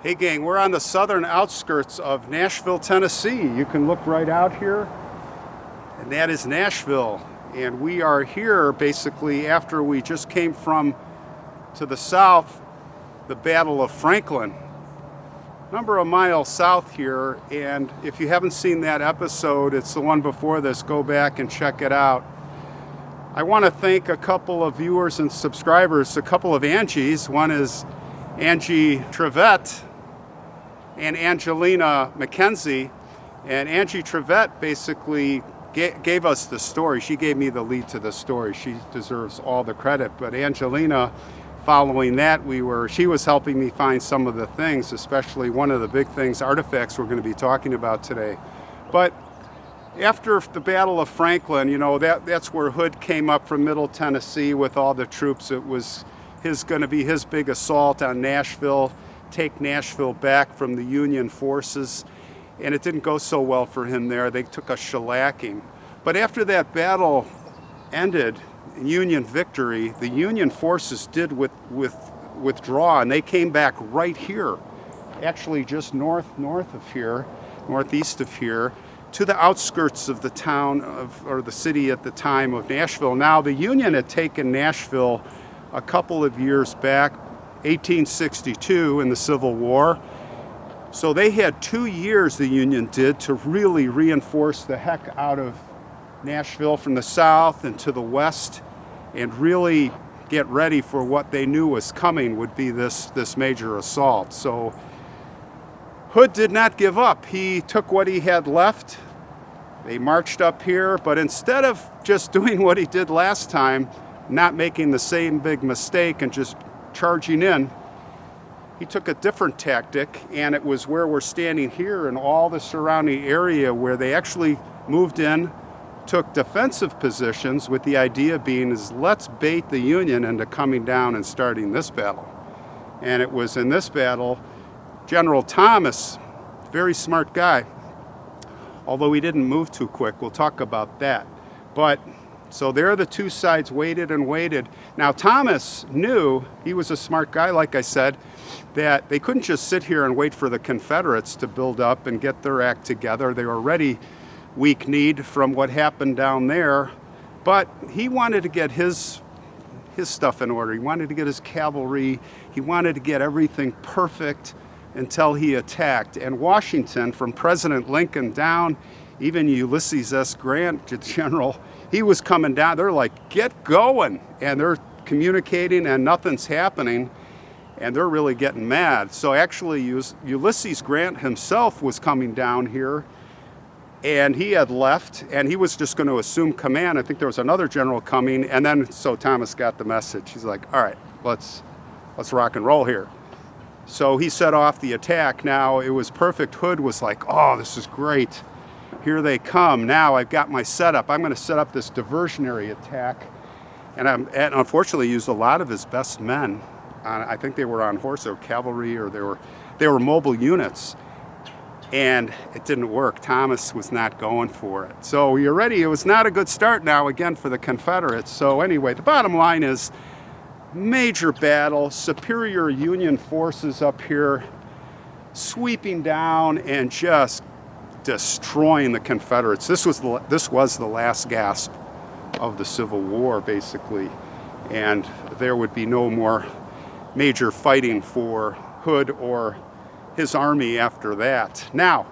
Hey gang, we're on the southern outskirts of Nashville, Tennessee. You can look right out here, and that is Nashville. And we are here basically after we just came from, to the south, the Battle of Franklin. Number of miles south here, and if you haven't seen that episode, it's the one before this, go back and check it out. I want to thank a couple of viewers and subscribers, a couple of Angies. One is Angie Trevette and Angelina McKenzie. And Angie Trevette basically gave us the story. She gave me the lead to the story. She deserves all the credit. But Angelina, following that, she was helping me find some of the things, especially one of the big things, artifacts we're going to be talking about today. But after the Battle of Franklin, you know, that's where Hood came up from Middle Tennessee with all the troops. It was going to be his big assault on Nashville, take Nashville back from the Union forces. And it didn't go so well for him there. They took a shellacking. But after that battle ended, Union victory, the Union forces did withdraw, and they came back right here, actually just northeast of here, to the outskirts of the town or the city at the time of Nashville. Now, the Union had taken Nashville a couple of years back, 1862 in the Civil War. So they had 2 years, the Union did, to really reinforce the heck out of Nashville from the south and to the west, and really get ready for what they knew was coming, would be this major assault. So Hood did not give up. He took what he had left. They marched up here, but instead of just doing what he did last time, not making the same big mistake and just charging in, he took a different tactic, and it was where we're standing here and all the surrounding area where they actually moved in, took defensive positions, with the idea being is let's bait the Union into coming down and starting this battle. And it was in this battle, General Thomas, very smart guy, although he didn't move too quick. We'll talk about that. But so there the two sides waited and waited. Now Thomas knew, he was a smart guy, like I said, that they couldn't just sit here and wait for the Confederates to build up and get their act together. They were already weak-kneed from what happened down there, but he wanted to get his stuff in order. He wanted to get his cavalry. He wanted to get everything perfect until he attacked. And Washington, from President Lincoln down, even Ulysses S. Grant, the general, he was coming down. They're like, get going. And they're communicating and nothing's happening. And they're really getting mad. So actually Ulysses Grant himself was coming down here, and he had left, and he was just going to assume command. I think there was another general coming, and then so Thomas got the message. He's like, all right, let's rock and roll here. So he set off the attack. Now it was perfect. Hood was like, oh, this is great. Here they come. Now I've got my setup. I'm going to set up this diversionary attack. And unfortunately used a lot of his best men. I think they were on horse or cavalry, or they were mobile units, and it didn't work. Thomas was not going for it. So you're ready. It was not a good start now again for the Confederates. So anyway, the bottom line is major battle, superior Union forces up here, sweeping down and just destroying the Confederates. This was the last gasp of the Civil War, basically, and there would be no more major fighting for Hood or his army after that. Now,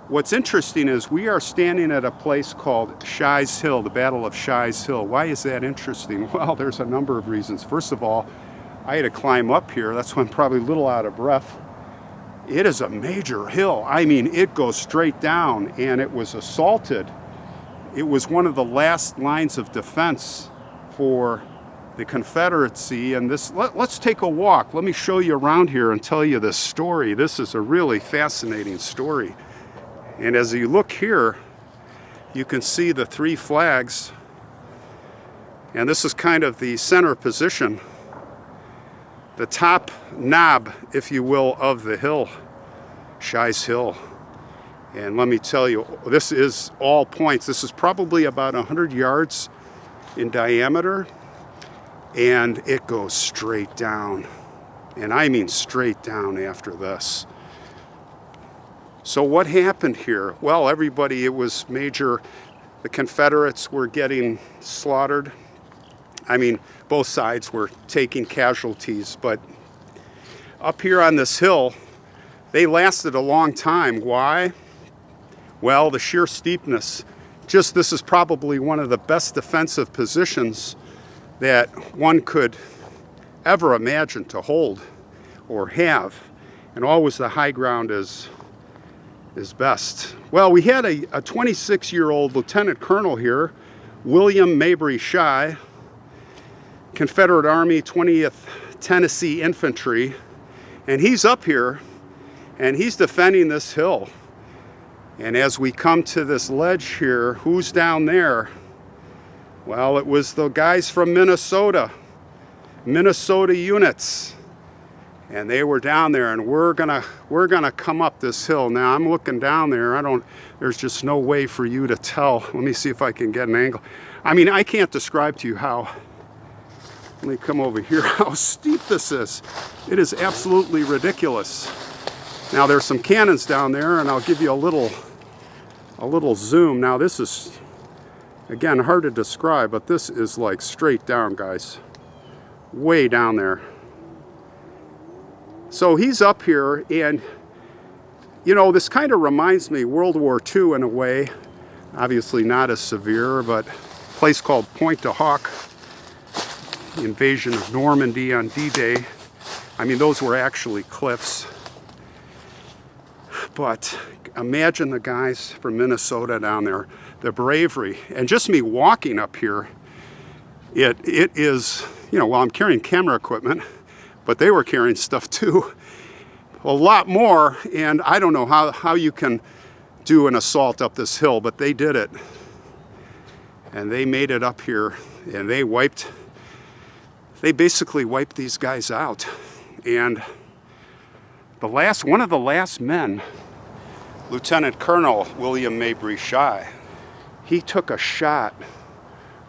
what's interesting is we are standing at a place called Shies Hill, the Battle of Shies Hill. Why is that interesting? Well, there's a number of reasons. First of all, I had to climb up here. That's why I'm probably a little out of breath. It is a major hill. I mean, it goes straight down, and it was assaulted. It was one of the last lines of defense for the Confederacy, and let's take a walk. Let me show you around here and tell you this story. This is a really fascinating story. And as you look here, you can see the three flags, and this is kind of the center position, the top knob, if you will, of the hill, Shies Hill. And let me tell you, this is all points. This is probably about 100 yards in diameter, and it goes straight down. And I mean straight down after this. So what happened here? Well, everybody, it was major. The Confederates were getting slaughtered. I mean, both sides were taking casualties, but up here on this hill, they lasted a long time. Why? Well, the sheer steepness. Just this is probably one of the best defensive positions that one could ever imagine to hold or have. And always the high ground is best. Well, we had a 26-year-old lieutenant colonel here, William Mabry Shy, Confederate Army 20th Tennessee Infantry, and he's up here and he's defending this hill. And as we come to this ledge here, who's down there? Well, it was the guys from Minnesota units. And they were down there, and we're gonna come up this hill. Now I'm looking down there. There's just no way for you to tell. Let me see if I can get an angle. I mean, I can't describe to you how, let me come over here, how steep this is. It is absolutely ridiculous. Now there's some cannons down there, and I'll give you a little zoom. Now this is, again, hard to describe, but this is like straight down, guys. Way down there. So he's up here, and you know, this kind of reminds me World War II in a way. Obviously not as severe, but a place called Pointe du Hoc, the invasion of Normandy on D-Day. I mean, those were actually cliffs. But imagine the guys from Minnesota down there, the bravery. And just me walking up here, it is, you know, well, I'm carrying camera equipment, but they were carrying stuff too, a lot more. And I don't know how you can do an assault up this hill, but they did it. And they made it up here, and they basically wiped these guys out. And one of the last men, Lieutenant Colonel William Mabry Shy, he took a shot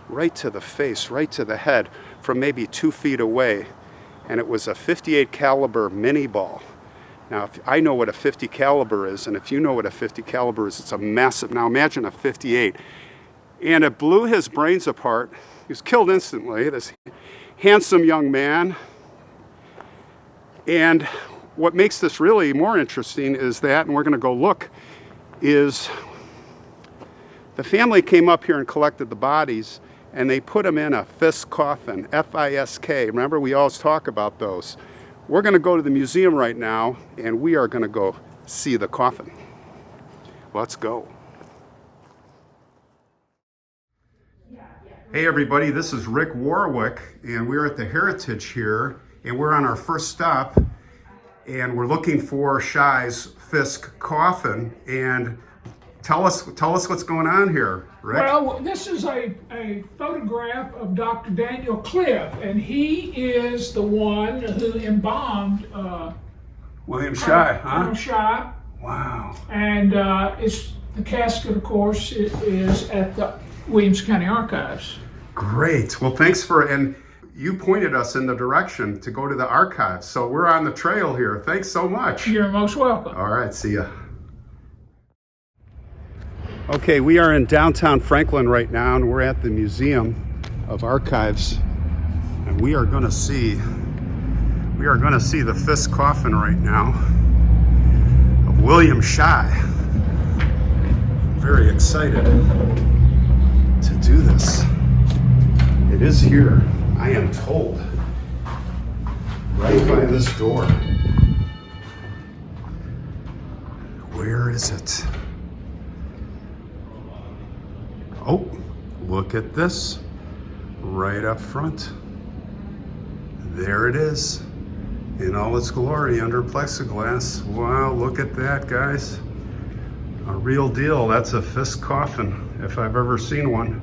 right to the face, right to the head from maybe 2 feet away. And it was a 58 caliber mini ball. Now, if I know what a 50 caliber is, and if you know what a 50 caliber is, it's a massive. Now imagine a 58. And it blew his brains apart. He was killed instantly, this handsome young man. And what makes this really more interesting is that, and we're gonna go look, is the family came up here and collected the bodies, and they put them in a Fisk coffin, F-I-S-K. Remember, we always talk about those. We're gonna go to the museum right now, and we are gonna go see the coffin. Let's go. Hey everybody, this is Rick Warwick, and we're at the Heritage here, and we're on our first stop, and we're looking for Shy's Fisk coffin. And tell us what's going on here, Rick. Well, this is a photograph of Dr. Daniel Cliff, and he is the one who embalmed William Shy, huh? Colonel Shy. Wow. And it's the casket, of course, is at the Williams County Archives. Great. Well, thanks and you pointed us in the direction to go to the archives, so we're on the trail here. Thanks so much. You're most welcome. All right, see ya. Okay, we are in downtown Franklin right now, and we're at the Museum of Archives, and we are going to see the Fisk coffin right now of William Shy. Very excited to do this. It is here, I am told, right by this door. Where is it? Oh, look at this, right up front. There it is, in all its glory under plexiglass. Wow, look at that, guys. A real deal. That's a Fisk coffin, if I've ever seen one.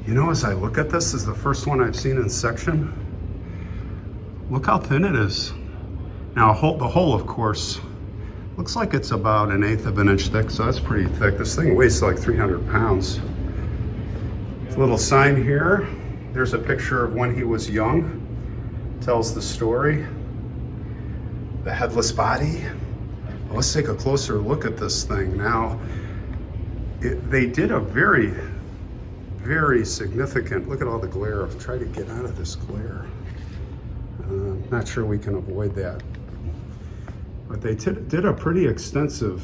You know, as I look at this is the first one I've seen in section. Look how thin it is. Now, the hole, of course, looks like it's about 1/8 of an inch thick, so that's pretty thick. This thing weighs like 300 pounds. There's a little sign here. There's a picture of when he was young. Tells the story. the headless body. Well, let's take a closer look at this thing now. They did a very, very significant, look at all the glare. I'll try to get out of this glare. Not sure we can avoid that. But they did a pretty extensive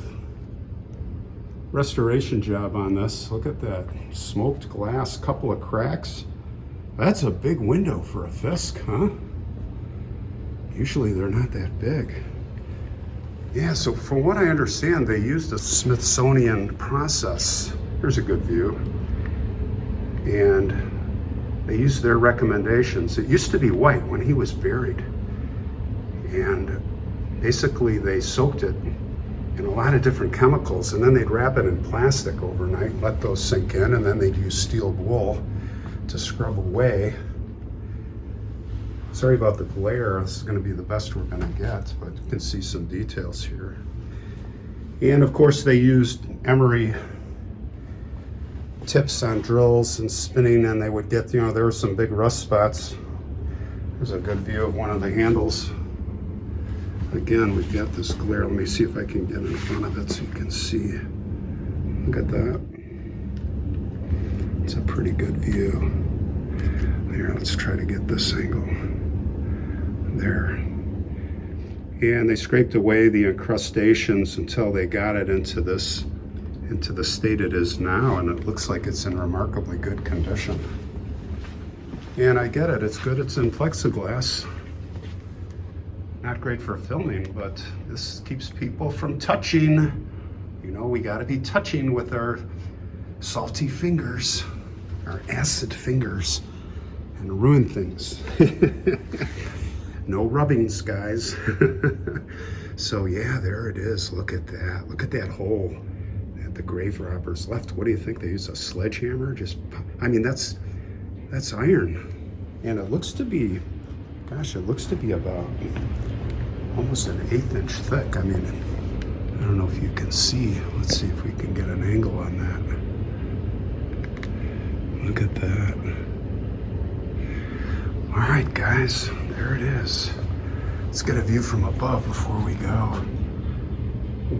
restoration job on this. Look at that smoked glass, couple of cracks. That's a big window for a Fisk, huh? Usually they're not that big. Yeah, so from what I understand, they used a Smithsonian process. Here's a good view. And they used their recommendations. It used to be white when he was buried. And basically they soaked it in a lot of different chemicals, and then they'd wrap it in plastic overnight, let those sink in, and then they'd use steel wool to scrub away. Sorry about the glare. This is going to be the best we're going to get, but you can see some details here. And of course they used emery tips on drills and spinning, and they would get, you know, there were some big rust spots. There's a good view of one of the handles. Again, we've got this glare. Let me see if I can get in front of it so you can see. Look at that. It's a pretty good view. Here, let's try to get this angle. There. And they scraped away the incrustations until they got it into the state it is now, and it looks like it's in remarkably good condition. And I get it, it's good it's in plexiglass. Not great for filming, but this keeps people from touching. You know, we gotta be touching with our salty fingers, our acid fingers, and ruin things. No rubbings, guys. So yeah, there it is. Look at that. Look at that hole that the grave robbers left. What do you think? They used a sledgehammer? I mean, that's iron. And it looks to be, gosh, it looks to be about almost an 1/8 inch thick. I mean, I don't know if you can see. Let's see if we can get an angle on that. Look at that. All right, guys, there it is. Let's get a view from above before we go.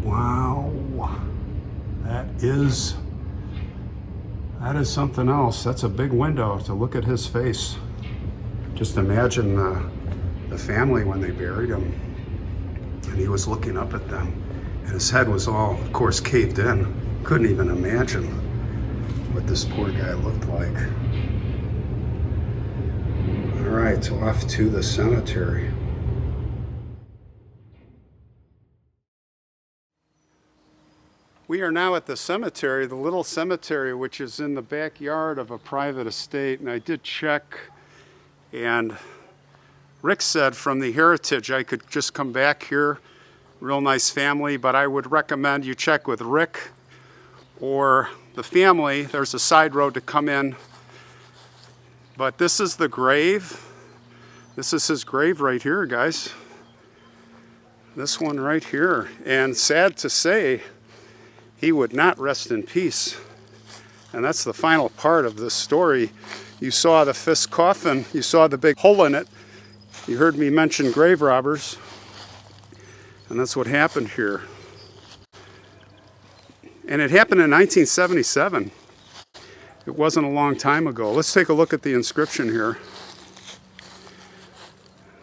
Wow, that is something else. That's a big window to look at his face. Just imagine the family when they buried him, and he was looking up at them, and his head was all, of course, caved in. Couldn't even imagine what this poor guy looked like. All right, off to the cemetery. We are now at the cemetery, the little cemetery, which is in the backyard of a private estate. And I did check, and Rick said from the Heritage I could just come back here. Real nice family, but I would recommend you check with Rick or the family. There's a side road to come in. But this is the grave. This is his grave right here, guys. This one right here. And sad to say, he would not rest in peace. And that's the final part of this story. You saw the Fisk coffin. You saw the big hole in it. You heard me mention grave robbers. And that's what happened here. And it happened in 1977. It wasn't a long time ago. Let's take a look at the inscription here.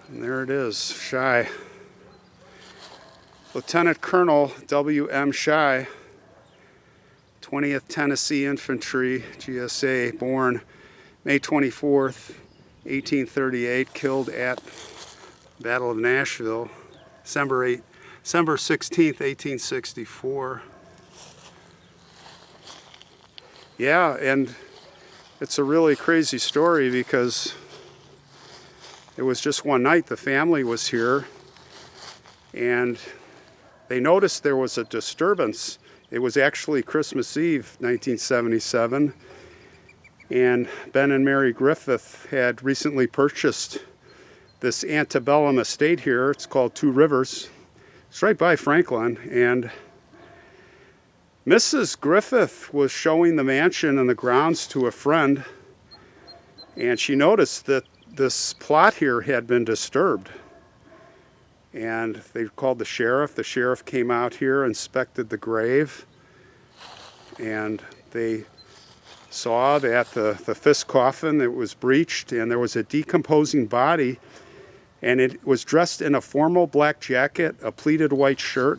And there it is, Shy. Lieutenant Colonel W.M. Shy, 20th Tennessee Infantry, GSA, born May 24th, 1838, killed at Battle of Nashville, December 16th, 1864. Yeah, and it's a really crazy story because it was just one night the family was here and they noticed there was a disturbance. It was actually Christmas Eve, 1977, and Ben and Mary Griffith had recently purchased this antebellum estate here. It's called Two Rivers. It's right by Franklin, and Mrs. Griffith was showing the mansion and the grounds to a friend, and she noticed that this plot here had been disturbed. and they called the sheriff. The sheriff came out here, inspected the grave, and they saw that the Fisk coffin, it was breached, and there was a decomposing body, and it was dressed in a formal black jacket, a pleated white shirt,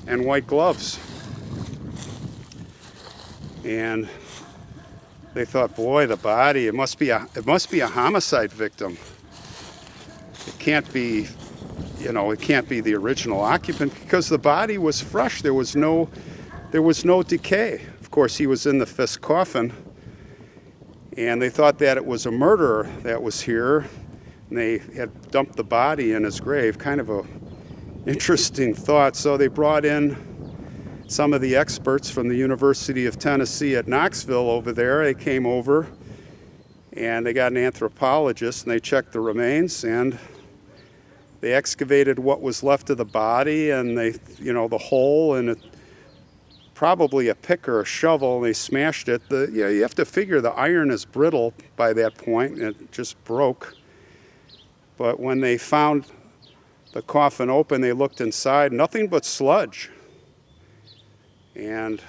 and white gloves. And they thought, boy, the body, it must be a homicide victim. It can't be, it can't be the original occupant, because the body was fresh. There was no decay. Of course, he was in the Fisk coffin, and they thought that it was a murderer that was here, and they had dumped the body in his grave. Kind of a interesting thought. So they brought in some of the experts from the University of Tennessee at Knoxville over there. They came over, and they got an anthropologist, and they checked the remains, and they excavated what was left of the body, and they, the hole, and probably a pick or a shovel, and they smashed it. You have to figure the iron is brittle by that point, and it just broke. But when they found the coffin open, they looked inside, nothing but sludge. And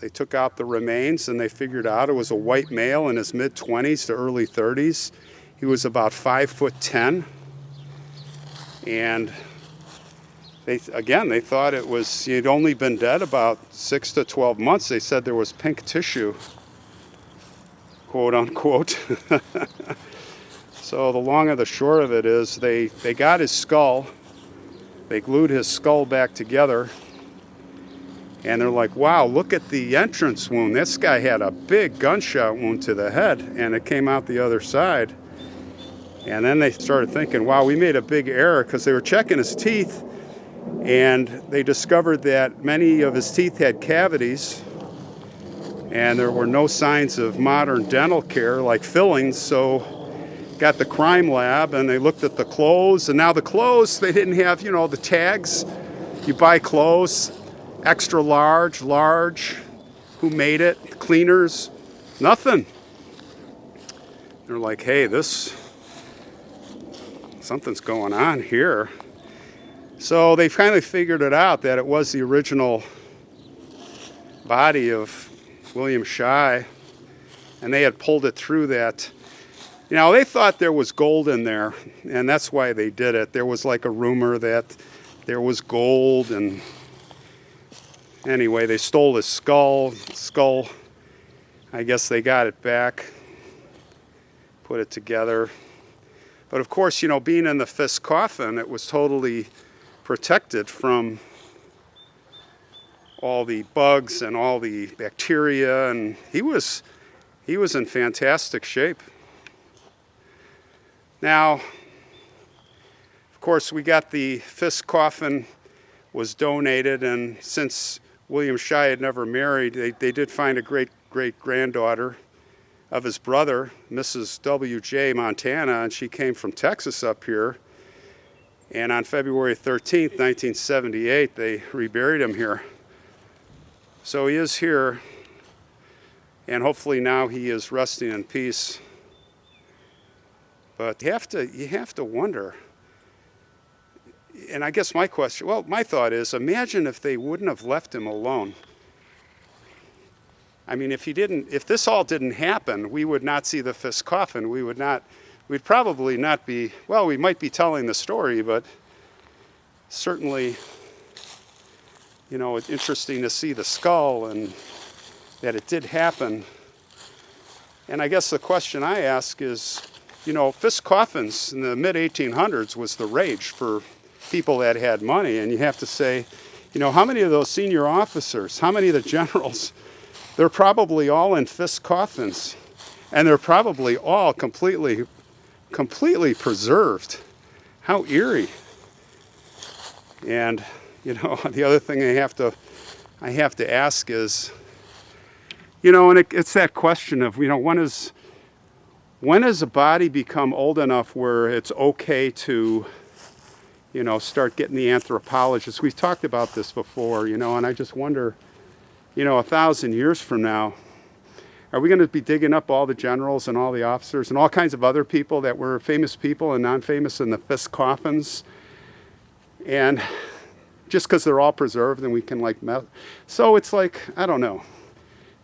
they took out the remains, and they figured out it was a white male in his mid-20s to early 30s. He was about 5'10", and they thought it was, he'd only been dead about 6 to 12 months. They said there was pink tissue, quote unquote. So the long and the short of it is they got his skull, they glued his skull back together, and they're like, wow, look at the entrance wound. This guy had a big gunshot wound to the head, and it came out the other side. And then they started thinking, wow, we made a big error, because they were checking his teeth, and they discovered that many of his teeth had cavities, and there were no signs of modern dental care like fillings. So got the crime lab, and they looked at the clothes, and now the clothes, they didn't have, the tags. You buy clothes, extra large, who made it, cleaners, nothing. They're like, hey, something's going on here. So they finally figured it out, that it was the original body of William Shy, and they had pulled it through that. They thought there was gold in there, and that's why they did it. There was like a rumor that there was gold, and anyway, they stole his skull. I guess they got it back, put it together. But of course, being in the Fisk coffin, it was totally protected from all the bugs and all the bacteria, and he was in fantastic shape. Now, of course, we got the Fisk coffin was donated, and since William Shy had never married, they did find a great-granddaughter of his brother, Mrs. W.J. Montana, and she came from Texas up here. And on February 13th, 1978, they reburied him here. So he is here, and hopefully now he is resting in peace. But you have to wonder, and I guess my thought is, imagine if they wouldn't have left him alone. I mean, if this all didn't happen, we would not see the Fisk coffin. We'd probably not be, we might be telling the story, but certainly, it's interesting to see the skull and that it did happen. And I guess the question I ask is, Fisk coffins in the mid-1800s was the rage for people that had money. And you have to say, how many of those senior officers, how many of the generals, they're probably all in Fisk coffins. And they're probably all completely preserved. How eerie. And, the other thing I have to ask is, and it's that question of, when does a body become old enough where it's okay to, start getting the anthropologists? We've talked about this before, and I just wonder, 1,000 years from now, Are we going to be digging up all the generals and all the officers and all kinds of other people that were famous people and non-famous in the Fisk coffins? And just because they're all preserved and we can like so it's like, I don't know.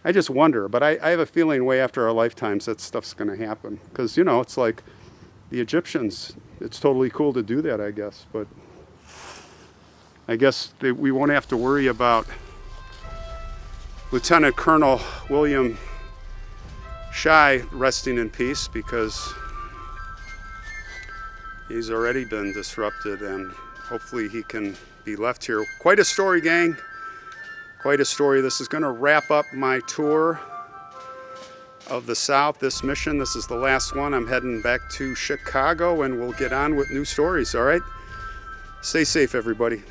I just wonder, but I have a feeling way after our lifetimes that stuff's going to happen. Because, you know, it's like the Egyptians, it's totally cool to do that, I guess. But I guess we won't have to worry about Lieutenant Colonel William Shy resting in peace, because he's already been disrupted, and hopefully he can be left here. Quite a story, gang. Quite a story. This is going to wrap up my tour of the South, this mission. This is the last one. I'm heading back to Chicago, and we'll get on with new stories, all right? Stay safe, everybody.